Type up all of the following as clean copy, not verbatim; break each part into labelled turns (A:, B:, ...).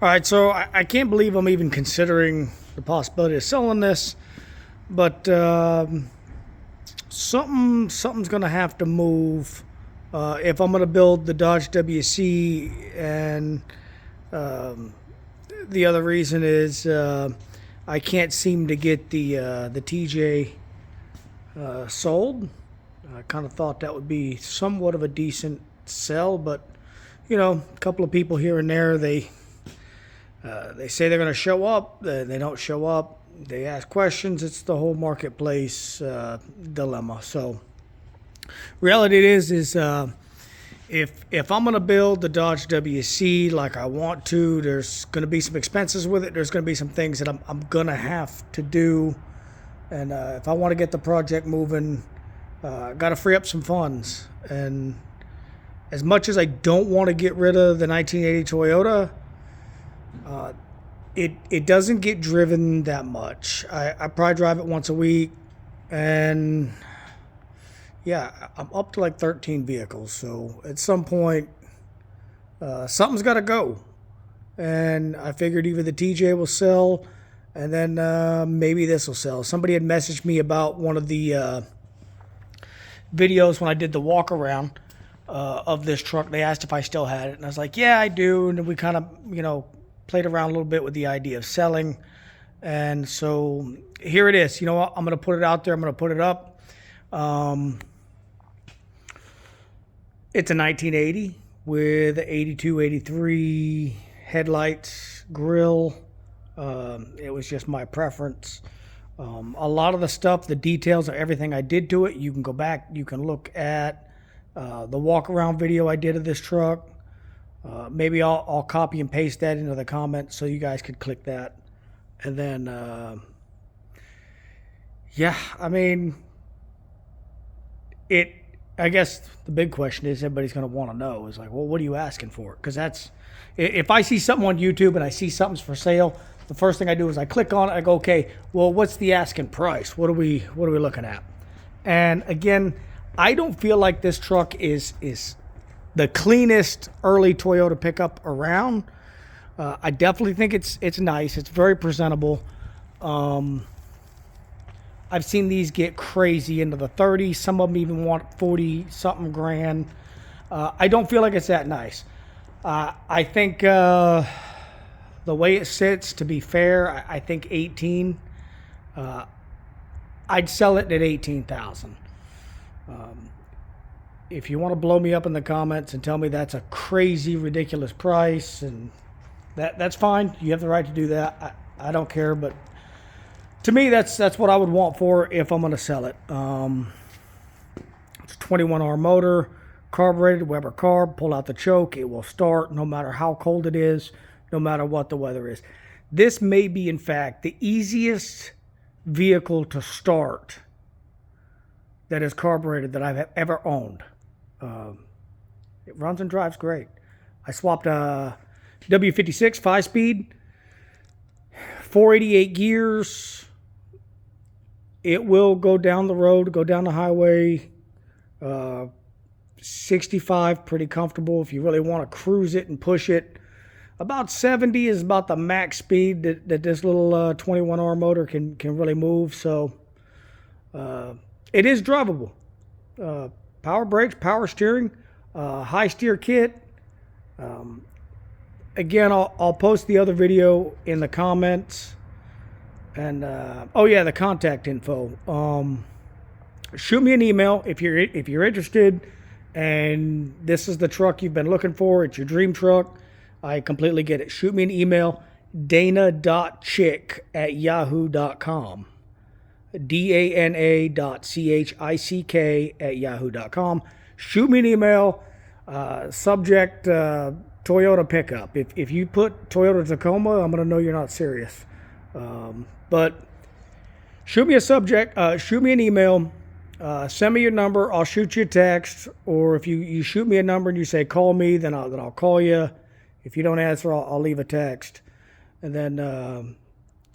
A: All right, so I can't believe I'm even considering the possibility of selling this, but something's gonna have to move if I'm gonna build the Dodge WC, and the other reason is I can't seem to get the TJ sold. I kind of thought that would be somewhat of a decent sell, but a couple of people here and there, they say they're going to show up, they don't show up. They ask questions. It's the whole marketplace dilemma. So, reality is if I'm going to build the Dodge WC like I want to, there's going to be some expenses with it. There's going to be some things that I'm going to have to do, and if I want to get the project moving, I got to free up some funds. And as much as I don't want to get rid of the 1980 Toyota, it doesn't get driven that much. I probably drive it once a week, and yeah, I'm up to like 13 vehicles. So at some point, something's got to go. And I figured either the TJ will sell, and then maybe this will sell. Somebody had messaged me about one of the videos when I did the walk around of this truck. They asked if I still had it, and I was like, yeah, I do. And we kind of, played around a little bit with the idea of selling. And so here it is. You know what? I'm going to put it out there. I'm going to put it up. It's a 1980 with 82, 83 headlights, grill. It was just my preference. A lot of the stuff, the details of everything I did to it, you can go back, you can look at the walk around video I did of this truck. Maybe I'll copy and paste that into the comments so you guys could click that. And then, yeah, I mean, I guess the big question is everybody's going to want to know is like, well, what are you asking for? Because if I see something on YouTube and I see something's for sale, the first thing I do is I click on it. I go, okay, well, what's the asking price? What are we looking at? And again, I don't feel like this truck is the cleanest early Toyota pickup around. I definitely think it's nice. It's very presentable. I've seen these get crazy into the 30s. Some of them even want 40 something grand. I don't feel like it's that nice. I think the way it sits, to be fair, I think 18. I'd sell it at 18,000. If you want to blow me up in the comments and tell me that's a crazy, ridiculous price, and that's fine. You have the right to do that. I don't care, but to me, that's what I would want for if I'm going to sell it. It's a 21R motor, carbureted, Weber carb. Pull out the choke, it will start no matter how cold it is, no matter what the weather is. This may be, in fact, the easiest vehicle to start that is carbureted that I've ever owned. It runs and drives great. I swapped a W56 5-speed, 488 gears. It will go down the road, go down the highway. 65, pretty comfortable if you really want to cruise it and push it. About 70 is about the max speed that this little 21R motor can really move. So it is drivable. Power brakes, power steering, high steer kit. Again, I'll post the other video in the comments. And oh yeah, the contact info. Shoot me an email if you're interested, and this is the truck you've been looking for. It's your dream truck. I completely get it. Shoot me an email, Dana.chick at yahoo.com. Dana.chick at yahoo.com. Shoot me an email. Subject Toyota pickup. If you put Toyota Tacoma, I'm going to know you're not serious. But shoot me a subject. Shoot me an email. Send me your number. I'll shoot you a text. Or if you shoot me a number and you say call me, then I'll call you. If you don't answer, I'll leave a text. And then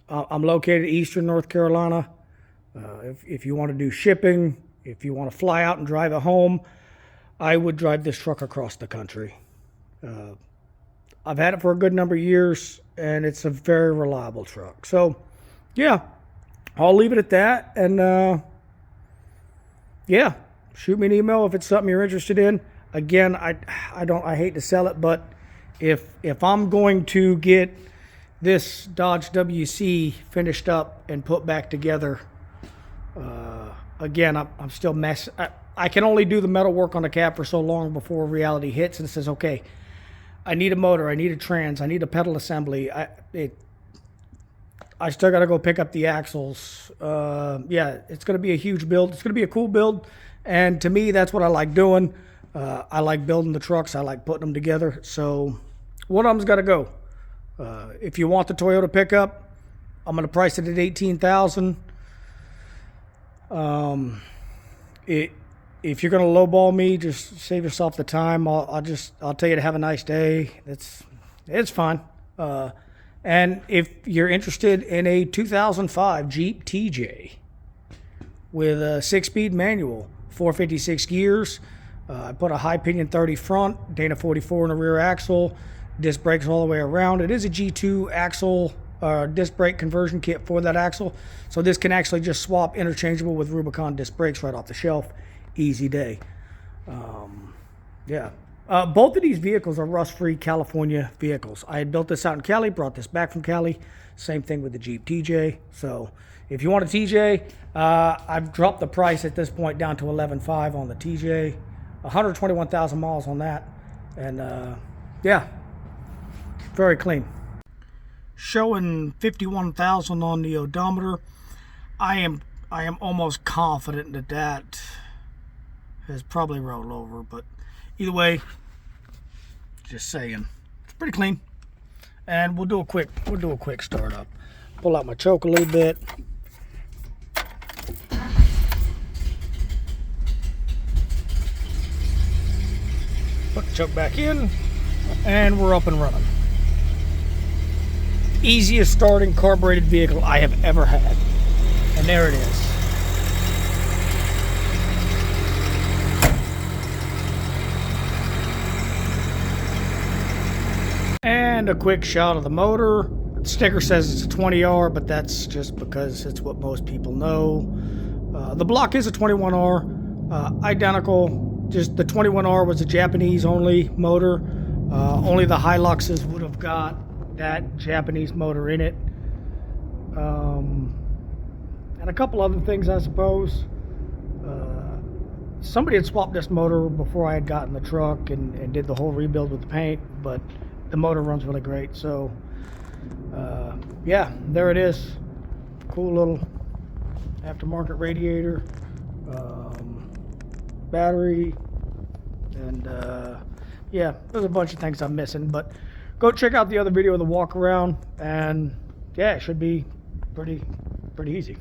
A: I'm located in Eastern North Carolina. If you want to do shipping, if you want to fly out and drive it home, I would drive this truck across the country. I've had it for a good number of years, and it's a very reliable truck. So, yeah, I'll leave it at that. And yeah, shoot me an email if it's something you're interested in. Again, I hate to sell it, but if I'm going to get this Dodge WC finished up and put back together, again, I'm still messing. I can only do the metal work on the cab for so long before reality hits and says, okay, I need a motor, I need a trans, I need a pedal assembly. I still got to go pick up the axles. Yeah, it's going to be a huge build. It's going to be a cool build. And to me, that's what I like doing. I like building the trucks. I like putting them together. So one of them's got to go. If you want the Toyota pickup, I'm going to price it at $18,000. If you're going to lowball me, just save yourself the time. I'll tell you to have a nice day. It's fine. And if you're interested in a 2005 Jeep TJ with a 6-speed manual, 456 gears, I put a high pinion 30 front, Dana 44 in the rear axle, disc brakes all the way around. It is a G2 axle disc brake conversion kit for that axle. So this can actually just swap interchangeable with Rubicon disc brakes right off the shelf. Easy day. Yeah. Both of these vehicles are rust-free California vehicles. I had built this out in Cali, brought this back from Cali. Same thing with the Jeep TJ. So if you want a TJ, I've dropped the price at this point down to $11,500 on the TJ. 121,000 miles on that. And yeah, very clean. Showing 51,000 on the odometer. I am almost confident that has probably rolled over, but either way, just saying, it's pretty clean. And we'll do a quick start up. Pull out my choke a little bit. Put the choke back in, and we're up and running. Easiest starting carbureted vehicle I have ever had. And there it is. And a quick shot of the motor. The sticker says it's a 20R, but that's just because it's what most people know. The block is a 21R, identical. Just the 21R was a Japanese only motor. Only the Hiluxes would have got that Japanese motor in it. And a couple other things, I suppose. Somebody had swapped this motor before I had gotten the truck and did the whole rebuild with the paint, but the motor runs really great. So yeah, there it is. Cool little aftermarket radiator, battery, and yeah, there's a bunch of things I'm missing, but go check out the other video of the walk around, and yeah, it should be pretty easy.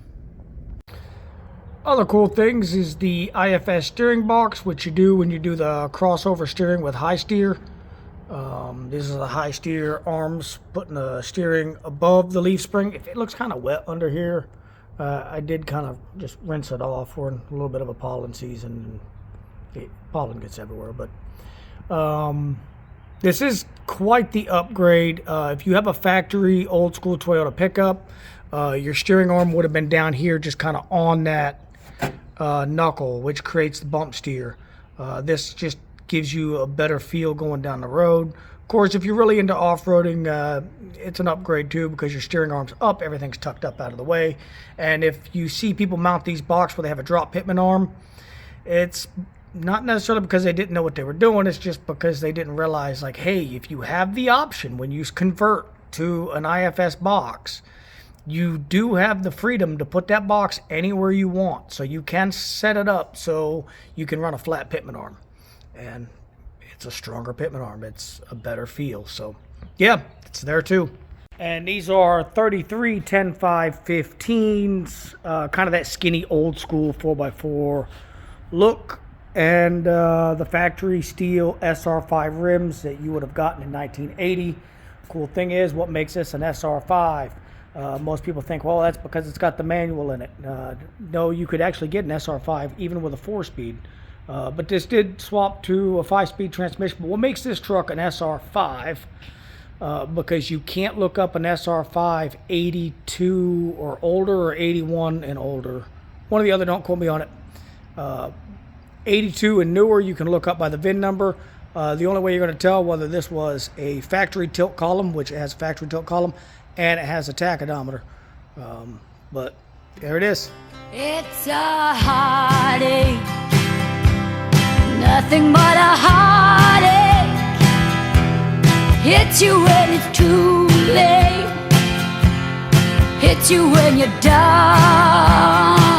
A: Other cool things is the IFS steering box, which you do when you do the crossover steering with high steer. This is the high steer arms, putting the steering above the leaf spring. If it looks kind of wet under here, I did kind of just rinse it off. We're in a little bit of a pollen season. Pollen gets everywhere, but this is quite the upgrade. If you have a factory old school Toyota pickup, your steering arm would have been down here, just kind of on that knuckle, which creates the bump steer. This just gives you a better feel going down the road. Of course, if you're really into off-roading, it's an upgrade too, because your steering arm's up, everything's tucked up out of the way. And if you see people mount these boxes where they have a drop pitman arm, it's not necessarily because they didn't know what they were doing, it's just because they didn't realize, like, hey, if you have the option when you convert to an IFS box, you do have the freedom to put that box anywhere you want. So you can set it up so you can run a flat pitman arm. And it's a stronger pitman arm. It's a better feel. So yeah, it's there too. And these are 33 10.5 15s, kind of that skinny old school 4x4 look. And the factory steel SR5 rims that you would have gotten in 1980. Cool thing is, what makes this an SR5? Most people think, well, that's because it's got the manual in it. No, you could actually get an SR5 even with a 4-speed. But this did swap to a 5-speed transmission. But what makes this truck an SR5 because you can't look up an SR5 82 or older or 81 and older. One or the other, don't quote me on it. 82 and newer, you can look up by the VIN number. The only way you're going to tell whether this was a factory tilt column, which it has a factory tilt column, and it has a tachodometer. But there it is.
B: It's a heartache, nothing but a heartache. Hits you when it's too late, hits you when you're down.